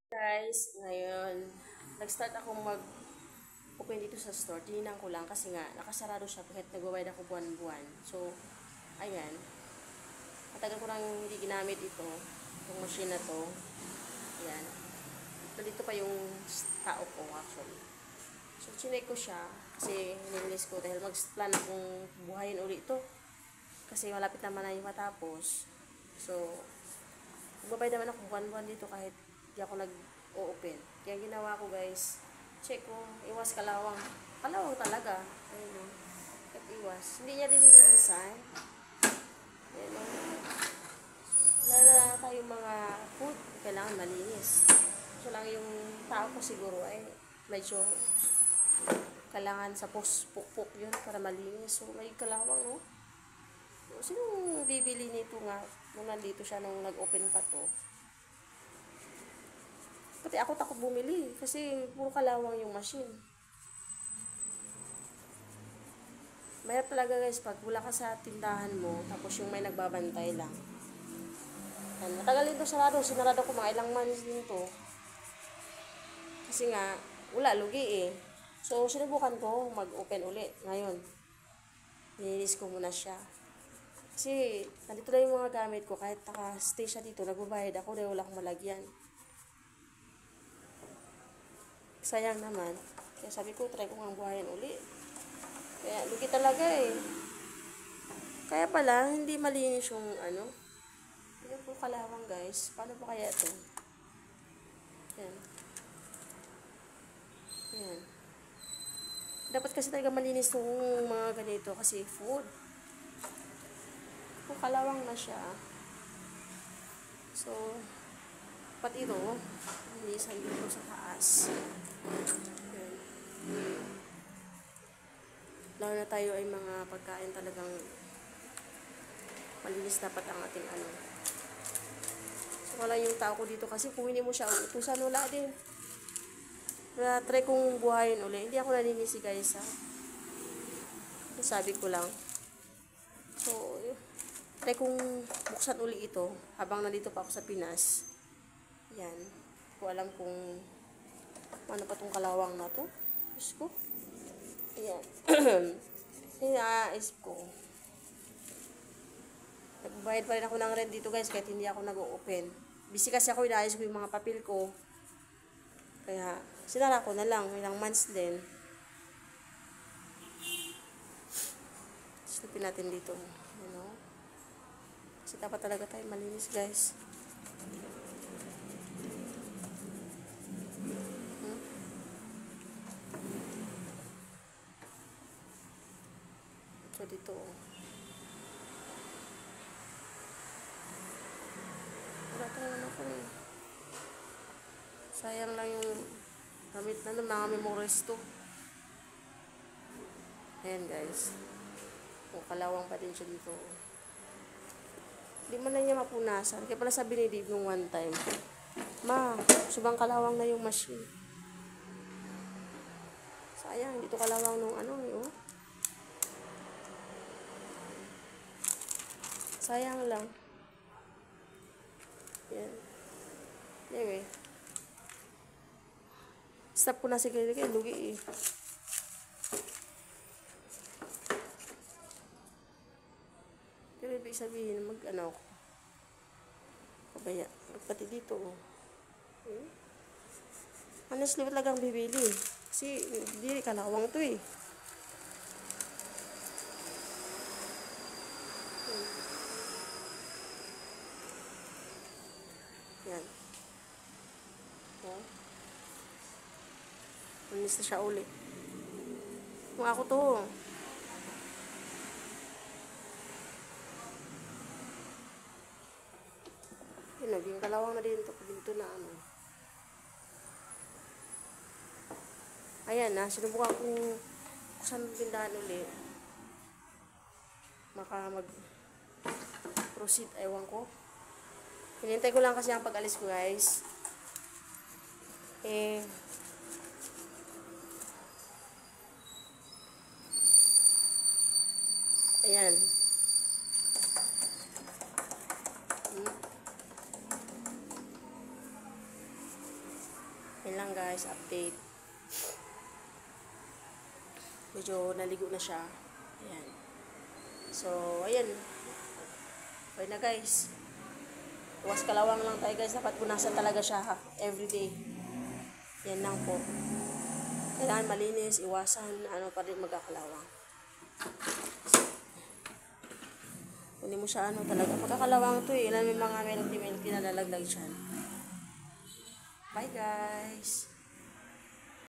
Guys, ngayon, nag-start ako mag-open dito sa store. Tininan ko lang kasi nga, nakasarado siya kahit nagbabayad ako buwan-buwan. So, ayan. Matagal ko nang hindi ginamit ito, itong machine na to. Ayan. So, dito pa yung tao ko actually. So, chinek ko siya kasi nilinis ko dahil mag-plan akong buhayin ulit ito. Kasi malapit naman na yung matapos. So, magbabayad naman ako buwan-buwan dito kahit di ako nag-o-open. Kaya ginawa ko guys, check ko, iwas kalawang. Kalawang talaga. Ayun o. Kahit iwas. Hindi niya din nilinisan. Ayun o. Lalo na tayong mga food, kailangan malinis. So lang yung tao ko siguro ay medyo kailangan sa pukpuk yun para malinis. So may kalawang no. So, sinong bibili nito nga nung nandito siya nung nag-open pa to? Pati ako takot bumili kasi puro kalawang yung machine. Mahirap talaga guys pag wala ka sa tindahan mo tapos yung may nagbabantay lang. Yan, matagal din to sarado. Sinarado ko mga ilang months din to. Kasi nga, wala, lugi eh. So, sinubukan ko mag-open uli. Ngayon, nilinis ko muna siya. Kasi, nandito na yung mga gamit ko. Kahit naka-stay siya dito, nagbabayad ako dahil wala akong malagyan. Sayang naman. Kaya sabi ko, try ko nga buhayin uli. Kaya, lugi talaga eh. Kaya pala, hindi malinis yung ano. Ayan po kalawang guys. Paano pa kaya ito? Ayan. Ayan. Dapat kasi talaga malinis itong mga ganito kasi food. Kung kalawang na siya. So, pati ito, linisan dito sa taas. Ayan. Lalo na tayo ay mga pagkain talagang malinis dapat ang ating ano. So, wala yung tao ko dito kasi kung hindi mo siya utusan, wala din. Kaya try kong buhayin ulit. Hindi ako naninisi guys ha. Sabi ko lang. So, try kong buksan uli ito habang nandito pa ako sa Pinas. Yan. Hindi ko alam kung ano pa tong kalawang na to. Diyos ko. Ayan. Inaisip ko. Nagbayad pa rin ako ng rent dito guys kahit hindi ako nag-o-open. Busy kasi ako, inaayos ko yung mga papel ko. Kaya, sinara ko na lang. Ilang months din. Silipin natin dito. You know? Kasi dapat talaga tayo malinis guys. So, dito. Wala naman ako eh. Sayang lang yung gamit na mga memories to. Ayan guys. Kung kalawang pa din siya dito. Hindi man lang niya mapunasan. Kaya pala sabi ni Dave nung one time, Ma, subang kalawang na yung machine. Sayang, dito kalawang nung ano eh, oh. Sayang lang. Yan. Anyway. Stop ko na siguro kaya lugi eh. Pero ibig sabihin, mag-ano ako. Kabaya. Pati dito oh. Honestly, talagang bibili. Kasi, hindi kalawang to eh. Yan. Oh. Manis na siya ulit. Kung ako to. Yun, naging kalawang na din to. Dito na ano. Ayan na, sinubukan kong buksan ng tindahan ulit. Maka mag-proceed, ewan ko. Hinintay ko lang kasi ang pag-alis ko guys. Ayan. Yun lang guys, update. Medyo naligo na siya. Ayan. So, ayan. Okay na guys. Iwas kalawang lang tayo guys. Dapat punasan talaga siya ha. Everyday. Yan lang po. Kailangan malinis, iwasan, pa rin magkakalawang. Kunin mo siya talaga. Magkakalawang to eh. Ilan may mga melty na lalaglag siya. Bye guys!